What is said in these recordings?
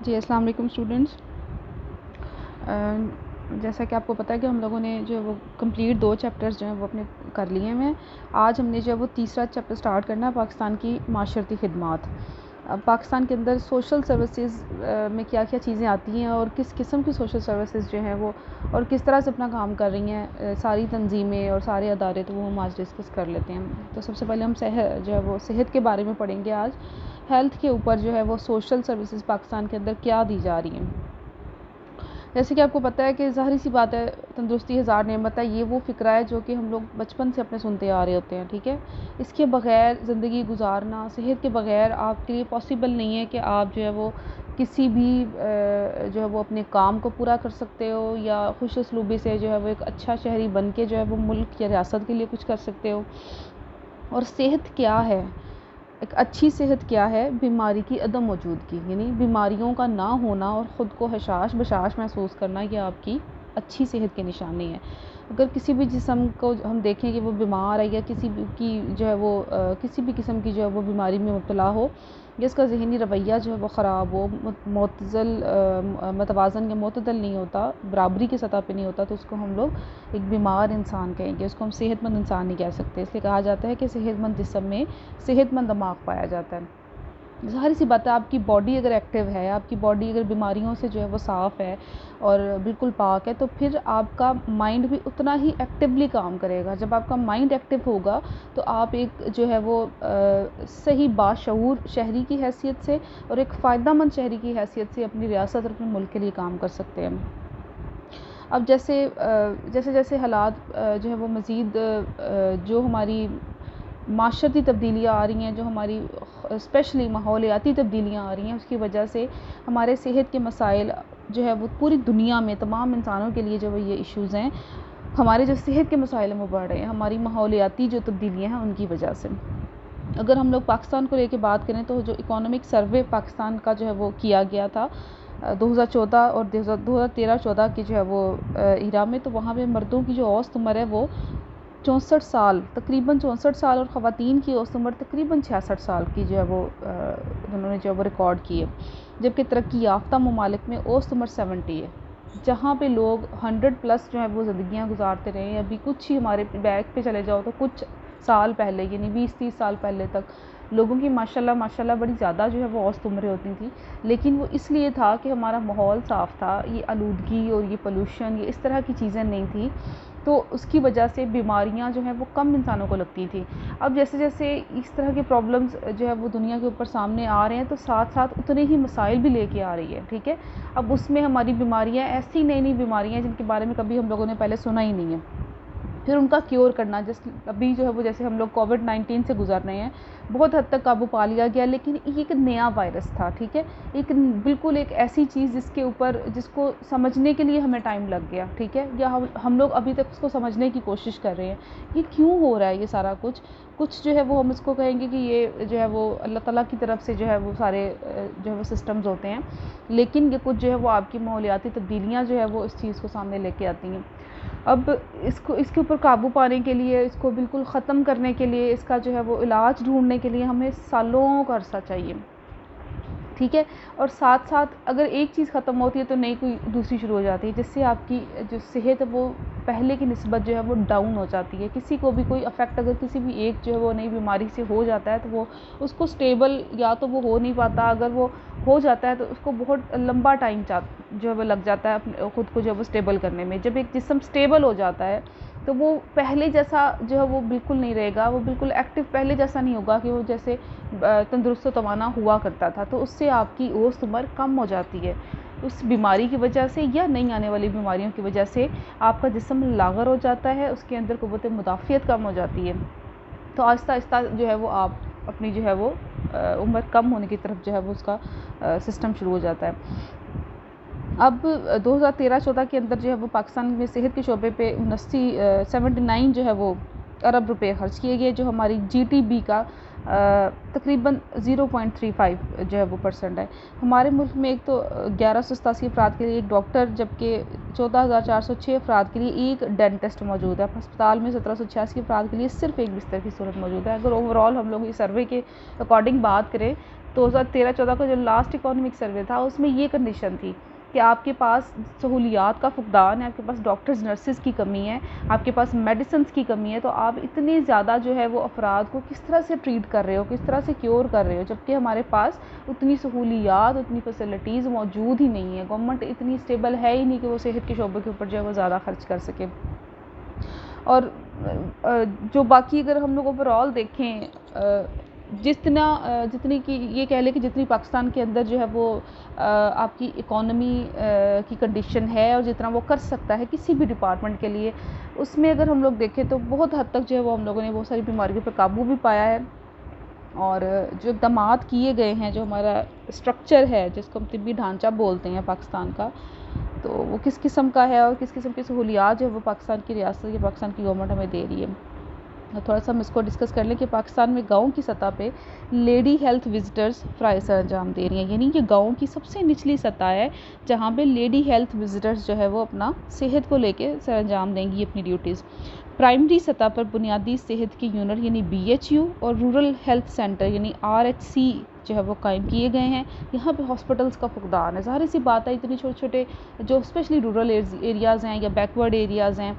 जी, अस्सलाम वालेकुम स्टूडेंट्स। जैसा कि आपको पता है कि हम लोगों ने जो है वो कंप्लीट 2 चैप्टर्स जो हैं वो अपने कर लिए हुए हैं। आज हमने जो है वो तीसरा चैप्टर स्टार्ट करना है, पाकिस्तान की माशरती खिदमात। अब पाकिस्तान के अंदर सोशल सर्विसेज में क्या-क्या चीज़ें आती हैं और किस किस्म की सोशल सर्विसेज जो हैं वो और किस तरह से अपना काम कर रही हैं सारी तंजीमें और सारे अदारे, तो वो हम आज डिस्कस कर लेते हैं। तो सबसे पहले हम जो है वो सेहत के बारे में पढ़ेंगे आज। हेल्थ के ऊपर जो है वो सोशल सर्विसेज पाकिस्तान के अंदर क्या दी जा रही हैं। जैसे कि आपको पता है कि ज़ाहिर सी बात है, तंदुरुस्ती हज़ार नेमत है, ये वो फ़िक्रा है जो कि हम लोग बचपन से अपने सुनते आ रहे होते हैं, ठीक है। इसके बग़ैर ज़िंदगी गुजारना, सेहत के बग़ैर आपके लिए पॉसिबल नहीं है कि आप जो है वो किसी भी जो है वो अपने काम को पूरा कर सकते हो या खुश उसलूबी से जो है वो एक अच्छा शहरी बन के जो है वो मुल्क या रियासत के लिए कुछ कर सकते हो। और सेहत क्या है, एक अच्छी सेहत क्या है? बीमारी की अदम मौजूदगी, यानी बीमारियों का ना होना और ख़ुद को हशाश बशाश महसूस करना, ये आपकी अच्छी सेहत की निशानी है। अगर किसी भी जिस्म को हम देखें कि वो बीमार है या किसी भी की जो है वो किसी भी किस्म की जो है वो बीमारी में मुब्तला हो या इसका ज़हनी रवैया जो है वो ख़राब हो, मतवाज़न या मुतदल नहीं होता, बराबरी की सतह पे नहीं होता, तो उसको हम लोग एक बीमार इंसान कहेंगे, उसको हम सेहतमंद इंसान नहीं कह सकते। इसलिए कहा जाता है कि सेहतमंद जिस्म में सेहतमंद दिमाग पाया जाता है। ज़ाहिर सी बात है, आपकी बॉडी अगर एक्टिव है, आपकी बॉडी अगर बीमारियों से जो है वो साफ़ है और बिल्कुल पाक है, तो फिर आपका माइंड भी उतना ही एक्टिवली काम करेगा। जब आपका माइंड एक्टिव होगा तो आप एक जो है वो सही बाशऊर शहरी की हैसियत से और एक फ़ायदेमंद शहरी की हैसियत से अपनी रियासत और अपने मुल्क के लिए काम कर सकते हैं। अब जैसे जैसे हालात जो है वो मज़ीद जो हमारी माशरती तब्दीलियाँ आ रही हैं, जो हमारी स्पेशली माहौलियाती तब्दीलियाँ आ रही हैं, उसकी वजह से हमारे सेहत के मसाइल जो है वो पूरी दुनिया में तमाम इंसानों के लिए जो वो ये इश्यूज़ हैं, हमारे जो सेहत के मसाइल हैं वो बढ़ रहे हैं, हमारी माहौलियाती जो तब्दीलियाँ हैं उनकी वजह से। अगर हम लोग पाकिस्तान को लेके बात करें तो जो इकोनॉमिक सर्वे पाकिस्तान का जो है वो किया गया था 2014 और 2013-14 की जो है वो ईरा में, तो वहाँ पे मर्दों की जो औसत उम्र है वो 64 साल, तकरीबन 64 साल, और ख़वातीन की औसत उम्र तकरीबन 66 साल की जो है वो उन्होंने जो है वो रिकॉर्ड की है। जबकि तरक्की याफ्ता ममालिक में औसत उम्र 70 है, जहाँ पे लोग 100 प्लस जो है वो ज़िंदगियाँ गुजारते रहे हैं। अभी कुछ ही हमारे बैक पे चले जाओ तो कुछ साल पहले, यानी 20-30 साल पहले तक लोगों की माशाल्लाह बड़ी ज़्यादा जो है वो औसत उम्रें होती थी, लेकिन वो इसलिए था कि हमारा माहौल साफ़ था, ये आलूदगी और ये पोल्यूशन, ये इस तरह की चीज़ें नहीं थी, तो उसकी वजह से बीमारियां जो हैं वो कम इंसानों को लगती थी। अब जैसे जैसे इस तरह के प्रॉब्लम्स जो है वो दुनिया के ऊपर सामने आ रहे हैं, तो साथ साथ उतने ही मसाइल भी लेके आ रही है, ठीक है। अब उसमें हमारी बीमारियां ऐसी नई नई बीमारियां जिनके बारे में कभी हम लोगों ने पहले सुना ही नहीं है, फिर उनका क्योर करना। जैसे अभी जो है वो जैसे हम लोग कोविड-19 से गुजर रहे हैं, बहुत हद तक काबू पा लिया गया, लेकिन ये एक नया वायरस था, ठीक है, एक बिल्कुल एक ऐसी चीज़ जिसके ऊपर जिसको समझने के लिए हमें टाइम लग गया, ठीक है, या हम लोग अभी तक उसको समझने की कोशिश कर रहे हैं ये क्यों हो रहा है ये सारा कुछ जो है वो हम इसको कहेंगे कि ये जो है वो अल्लाह ताला की तरफ से जो है वो सारे जो है वो सिस्टम्स होते हैं, लेकिन ये कुछ जो है वो आपकी माहौलियाती तब्दीलियाँ जो है वो इस चीज़ को सामने लेके आती हैं। अब इसके ऊपर काबू पाने के लिए, इसको बिल्कुल ख़त्म करने के लिए, इसका जो है वो इलाज ढूँढने के लिए हमें सालों का अरसा चाहिए, ठीक है। और साथ साथ अगर एक चीज़ ख़त्म होती है तो नई कोई दूसरी शुरू हो जाती है, जिससे आपकी जो सेहत है वो पहले की निस्बत जो है वो डाउन हो जाती है। किसी को भी कोई अफेक्ट अगर किसी भी एक जो है वो नई बीमारी से हो जाता है, तो वो उसको स्टेबल या तो वो हो नहीं पाता, अगर वो हो जाता है तो उसको बहुत लंबा टाइम जो है वो लग जाता है अपने ख़ुद को जो है वो स्टेबल करने में। जब एक जिस्म स्टेबल हो जाता है तो वो पहले जैसा जो है वो बिल्कुल नहीं रहेगा, वो बिल्कुल एक्टिव पहले जैसा नहीं होगा कि वो जैसे तंदुरुस्त तवाना हुआ करता था, तो उससे आपकी औसत उम्र कम हो जाती है। उस बीमारी की वजह से या नई आने वाली बीमारियों की वजह से आपका जिस्म लाग़र हो जाता है, उसके अंदर क़ुव्वत मुदाफ़ियत कम हो जाती है, तो आहिस्ता आहिस्ता जो है वो आप अपनी जो है वो उम्र कम होने की तरफ जो है वो उसका सिस्टम शुरू हो जाता है। अब 2013-14 के अंदर जो है वो पाकिस्तान में सेहत के शोबे पे 79 जो है वो अरब रुपए खर्च किए गए, जो हमारी जीटीबी का तकरीबन 0.35 जो है वो % है। हमारे मुल्क में एक तो 1187 अफराद के लिए एक डॉक्टर, जबकि 14,406 अफराद के लिए एक डेंटिस्ट मौजूद है। अस्पताल में 1786 अफराद के लिए सिर्फ एक बिस्तर की सूरत मौजूद है। अगर ओवरऑल हम लोग इस सर्वे के अकॉर्डिंग बात करें 2013-14 का जो लास्ट इकोनॉमिक सर्वे था उसमें ये कंडीशन थी कि आपके पास सहूलियात का फुकदान है, आपके पास डॉक्टर्स नर्सेज़ की कमी है, आपके पास मेडिसिन्स की कमी है, तो आप इतने ज़्यादा जो है वो अफराद को किस तरह से ट्रीट कर रहे हो, किस तरह से क्योर कर रहे हो, जबकि हमारे पास उतनी सहूलियात, उतनी फैसिलिटीज़ मौजूद ही नहीं है। गवर्नमेंट इतनी स्टेबल है ही नहीं कि वो सेहत के शोबे के ऊपर जो है वो ज़्यादा खर्च कर सके। और जो बाकी अगर हम लोग ओवरऑल देखें, जितनी कि ये कह लें कि जितनी पाकिस्तान के अंदर जो है वो आपकी इकोनॉमी की कंडीशन है और जितना वो कर सकता है किसी भी डिपार्टमेंट के लिए, उसमें अगर हम लोग देखें तो बहुत हद तक जो है वो हम लोगों ने बहुत सारी बीमारियों पर काबू भी पाया है। और जो इक़दामात किए गए हैं, जो हमारा स्ट्रक्चर है जिसको हम तिब्बी ढांचा बोलते हैं पाकिस्तान का, तो वो किस किस्म का है और किस किस्म की सहूलियात जो है वो पाकिस्तान की रियासत या पाकिस्तान की गवर्नमेंट हमें दे रही है। थोड़ा सा हम इसको डिस्कस कर लें कि पाकिस्तान में गाँव की सतह पे लेडी हेल्थ विजिटर्स फ़राइज़ सरअंजाम दे रही हैं, यानी कि गाँव की सबसे निचली सतह है जहाँ पे लेडी हेल्थ विजिटर्स जो है वो अपना सेहत को लेके सरअंजाम देंगी अपनी ड्यूटीज़। प्राइमरी सतह पर बुनियादी सेहत के यूनिट यानी BHU और रूरल हेल्थ सेंटर यानी RHC जो है वो कायम किए गए हैं। यहाँ पे हॉस्पिटल्स का फुकदान है, ज़ाहिर सी बात है, इतने छोटे छोटे जो स्पेशली रूरल एरियाज़ हैं या बैकवर्ड एरियाज़ हैं,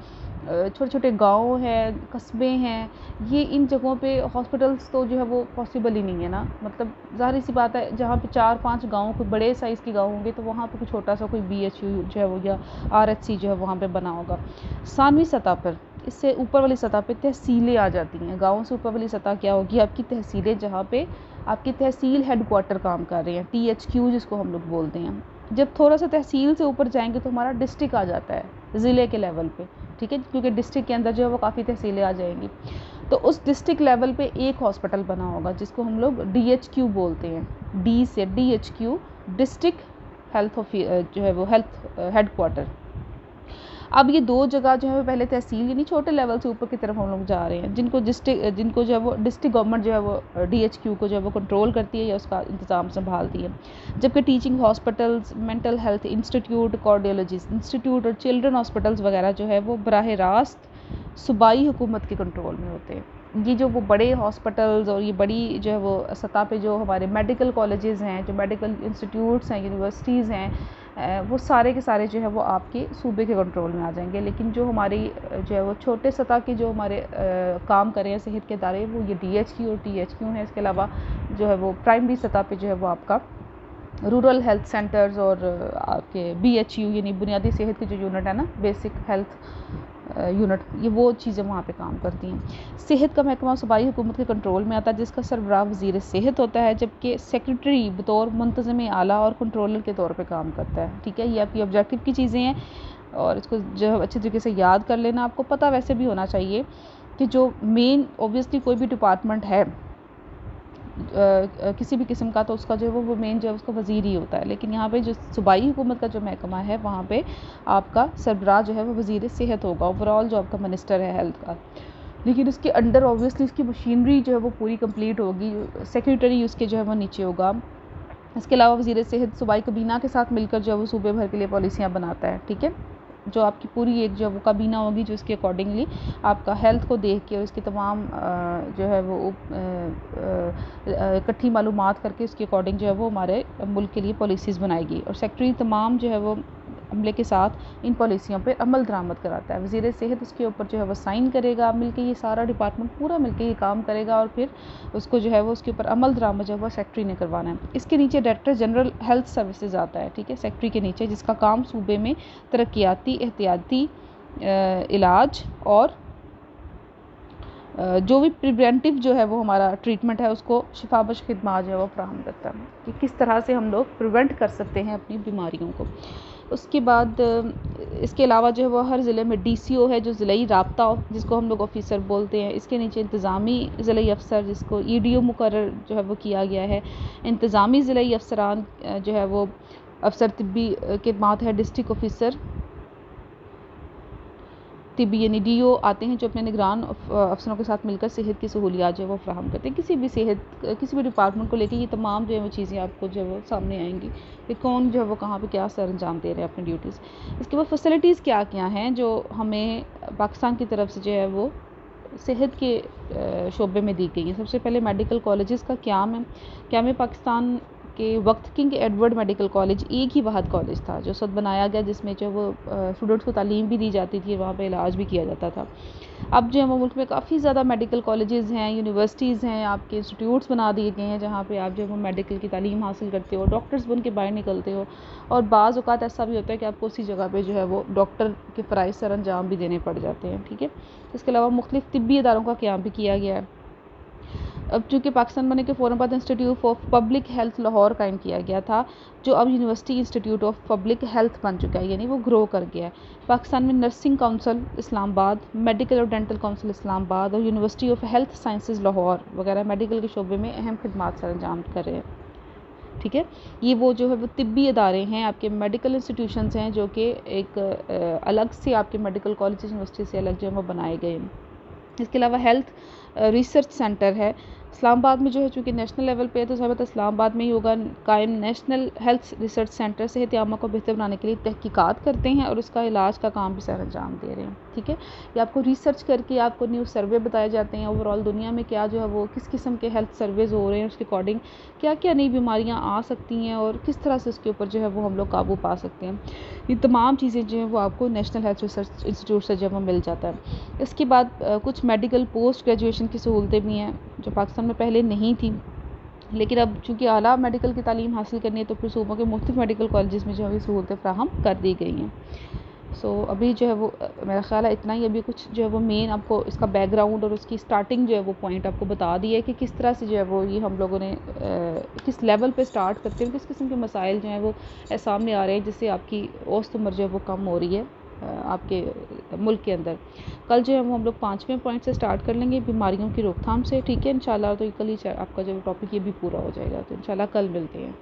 छोटे छोटे गाँव हैं, कस्बे हैं, ये इन जगहों पे हॉस्पिटल्स तो जो है वो पॉसिबल ही नहीं है ना। मतलब ज़ाहिर सी बात है, जहाँ पे 4-5 गाँव कोई बड़े साइज़ के गाँव होंगे तो वहाँ पे कोई छोटा सा कोई BHU जो है वो या RHC जो है वहाँ पे बना होगा। सानवी सतह पर, इससे ऊपर वाली सतह पे तहसीलें आ जाती हैं। गाँव से ऊपर वाली सतह क्या होगी, आपकी तहसीलें, जहाँ पे आपकी तहसील हेडक्वार्टर काम कर रहे हैं, THQ जिसको हम लोग बोलते हैं। जब थोड़ा सा तहसील से ऊपर जाएंगे तो हमारा डिस्ट्रिक्ट आ जाता है, ज़िले के लेवल पे, ठीक है, क्योंकि डिस्ट्रिक्ट के अंदर जो है वो काफ़ी तहसीलें आ जाएंगी। तो उस डिस्ट्रिक्ट लेवल पे एक हॉस्पिटल बना होगा जिसको हम लोग DHQ बोलते हैं, D से DHQ, डिस्ट्रिक्ट हेल्थ जो है वो हेल्थ हेडक्वार्टर। अब ये दो जगह जो है पहले तहसील यानी छोटे लेवल से ऊपर की तरफ हम लोग जा रहे हैं, जिनको जो है वो डिस्ट्रिक्ट गवर्नमेंट जो है वो DHQ को जो है वो कंट्रोल करती है या उसका इंतज़ाम संभालती है। जबकि teaching hospitals, mental health institute, cardiology institute और चिल्ड्रन हॉस्पिटल्स वगैरह जो है वो बराह रास्त सूबाई हुकूमत के कंट्रोल में होते हैं। ये जो वो बड़े हॉस्पिटल्स और ये बड़ी जो है वो सतह पे जो हमारे मेडिकल कॉलेजेस हैं, जो मेडिकल इंस्टीट्यूट्स हैं, यूनिवर्सिटीज़ हैं, वो सारे के सारे जो है वो आपके सूबे के कंट्रोल में आ जाएंगे। लेकिन जो हमारी जो है वो छोटे सतह के जो हमारे काम कर रहे हैं सेहत के इदारे, वो ये DHQ और THQ हैं। इसके अलावा जो है वो प्राइमरी सतह पे जो है वो आपका रूरल हेल्थ सेंटर्स और आपके BHU यानी बुनियादी सेहत की जो यूनिट है ना, बेसिक हेल्थ यूनिट, ये वो चीज़ें वहाँ पे काम करती हैं। सेहत का महकमा सूबाई हुकूमत के कंट्रोल में आता है जिसका सरबराह वज़ीर सेहत होता है, जबकि सेक्रेटरी बतौर मुंतज़िम आला और कंट्रोलर के तौर पे काम करता है। ठीक है, ये आपकी ऑब्जेक्टिव की चीज़ें हैं और इसको जो है अच्छे तरीके से याद कर लेना। आपको पता वैसे भी होना चाहिए कि जो मेन ऑब्वियसली कोई भी डिपार्टमेंट है किसी भी किस्म का, तो उसका जो है वो मेन जो है उसका वज़ीर ही होता है। लेकिन यहाँ पे जो सूबाई हुकूमत का जो महकमा है वहाँ पे आपका सरबराह जो है वो वज़ीर सेहत होगा, ओवरऑल जो आपका मिनिस्टर है हेल्थ का। लेकिन उसके अंडर ऑब्वियसली उसकी मशीनरी जो है वो पूरी कंप्लीट होगी, सेक्रेटरी उसके जो है वो नीचे होगा। इसके अलावा वज़ीर सेहत सूबाई काबीना के साथ मिलकर जो है वो सूबे भर के लिए पॉलिसियाँ बनाता है। ठीक है, जो आपकी पूरी एक जो वो काबीना होगी जो इसके अकॉर्डिंगली आपका हेल्थ को देख के और इसकी तमाम जो है वो इकट्ठी मालूमात करके उसके अकॉर्डिंग जो है वो हमारे मुल्क के लिए पॉलिसीज़ बनाएगी और सेक्रेटरी तमाम जो है वो अमले के साथ इन पॉलिसियों पे अमल दरामद कराता है। वज़ीर सेहत उसके ऊपर जो है वो साइन करेगा, मिलके ये सारा डिपार्टमेंट पूरा मिलके ये काम करेगा और फिर उसको जो है वो उसके ऊपर अमल दरामद जो है वो सेक्रेटरी ने करवाना है। इसके नीचे डायरेक्टर जनरल हेल्थ सर्विसेज आता है, ठीक है, सेक्रेटरी के नीचे, जिसका काम सूबे में तरक्याती, एहतियाती इलाज और जो भी प्रिवेंटिव जो है वो हमारा ट्रीटमेंट है उसको शिफाबख्श खिदमात जो है वो फराहम करता है कि किस तरह से हम लोग प्रिवेंट कर सकते हैं अपनी बीमारियों को। उसके बाद इसके अलावा जो है वो हर ज़िले में DCO है जो ज़िलाई राब्ता जिसको हम लोग ऑफिसर बोलते हैं। इसके नीचे इंतज़ामी ज़िलाई अफसर जिसको EDO मुकर्रर जो है वो किया गया है। इंतज़ामी ज़िलाई अफसरान जो है वो अफसर तिब्बी खिदमात है, डिस्ट्रिक्ट ऑफिसर तिब्बी यानी DO आते हैं जो अपने निगरान अफसरों के साथ मिलकर सेहत की सहूलियात जो है वो फराहम करते हैं। किसी भी डिपार्टमेंट को लेके ये तमाम जो है वो चीज़ें आपको जो है वो सामने आएंगी कि कौन जो है वो कहाँ पे क्या सर अंजाम दे रहे हैं अपनी ड्यूटीज़। इसके बाद फैसिलिटीज़ क्या क्या हैं जो हमें पाकिस्तान की तरफ से जो है वो सेहत के शोबे में दी गई हैं। सबसे पहले मेडिकल कॉलेजेस का क़याम है। क़याम पाकिस्तान के वक्त किंग एडवर्ड मेडिकल कॉलेज एक ही वाहद कॉलेज था जो सद बनाया गया, जिसमें जो वो स्टूडेंट्स को तालीम भी दी जाती थी, वहाँ पे इलाज भी किया जाता था। अब जो है वो मुल्क में काफ़ी ज़्यादा मेडिकल कॉलेजेस हैं, यूनिवर्सिटीज़ हैं, आपके इंस्टीट्यूट्स बना दिए गए हैं जहाँ पे आप जो है वो मेडिकल की तालीम हासिल करते हो, डॉक्टर्स बन के बाहर निकलते हो। और बाज़ औक़ात ऐसा भी होता है कि आपको उसी जगह पे जो है वो डॉक्टर के फ़राइज़ सर अंजाम भी देने पड़ जाते हैं। ठीक है, इसके अलावा मुख्तलिफ़ तिब्बी इदारों का क़याम भी किया गया है। अब चूँकि पाकिस्तान बनने के फ़ौरन बाद institute of public health Lahore कायम किया गया था, जो अब university institute of public health बन चुका है, यानी वो ग्रो कर गया है। पाकिस्तान में नर्सिंग काउंसिल इस्लामाबाद, मेडिकल और डेंटल काउंसिल इस्लामाबाद और university of health sciences Lahore वगैरह मेडिकल के शोबे में अहम खिदमात सर अंजाम कर रहे हैं। ठीक है, ये वो जो है वो तिब्बी इदारे हैं, आपके मेडिकल इंस्टीट्यूशंस हैं जो कि एक अलग से आपके मेडिकल कॉलेज यूनिवर्सिटी से अलग जो है वो बनाए गए हैं। इसके अलावा हेल्थ रिसर्च सेंटर है इस्लामाबाद में, जो है चूँकि नेशनल लेवल पे है तो साबित इस्लामाबाद में ही होगा कायम। नेशनल हेल्थ रिसर्च सेंटर सेहत आमा को बेहतर बनाने के लिए तहकीकात करते हैं और उसका इलाज का काम भी सर अंजाम दे रहे हैं। ठीक है, ये आपको रिसर्च करके आपको न्यू सर्वे बताए जाते हैं, ओवरऑल दुनिया में क्या जो है वो किस किस्म के हेल्थ सर्वेज हो रहे हैं, उसके अकॉर्डिंग क्या क्या नई बीमारियाँ आ सकती हैं और किस तरह से उसके ऊपर जो है वो हम लोग काबू पा सकते हैं। ये तमाम चीज़ें जो हैं वो आपको नेशनल हेल्थ रिसर्च इंस्टीट्यूट से जो है वो मिल जाता है। इसके बाद कुछ मेडिकल पोस्ट ग्रेजुएशन की सहूलतें भी हैं जो पाकिस्तान में पहले नहीं थी, लेकिन अब चूँकि आला मेडिकल की तालीम हासिल करनी है तो फिर सूबों के मुख्तलिफ मेडिकल कॉलेजेस में जो है सहूलतें फ्राहम कर दी गई हैं। सो अभी जो है वो मेरा ख़्याल है इतना ही। अभी कुछ जो है वो मेन आपको इसका बैकग्राउंड और उसकी स्टार्टिंग जो है वो पॉइंट आपको बता दिया है कि किस तरह से जो है वो ये हम लोगों ने किस लेवल पे स्टार्ट करते हैं, किस किस्म के मसाइल जो हैं वो सामने आ रहे हैं, जिससे आपकी औसत उम्र जो है वो कम हो रही है आपके मुल्क के अंदर। कल जो है वो हम लोग 5वें पॉइंट से स्टार्ट कर लेंगे, बीमारियों की रोकथाम से। ठीक है, इंशाल्लाह तो कल ही आपका जो टॉपिक ये भी पूरा हो जाएगा, तो इंशाल्लाह कल मिलते हैं।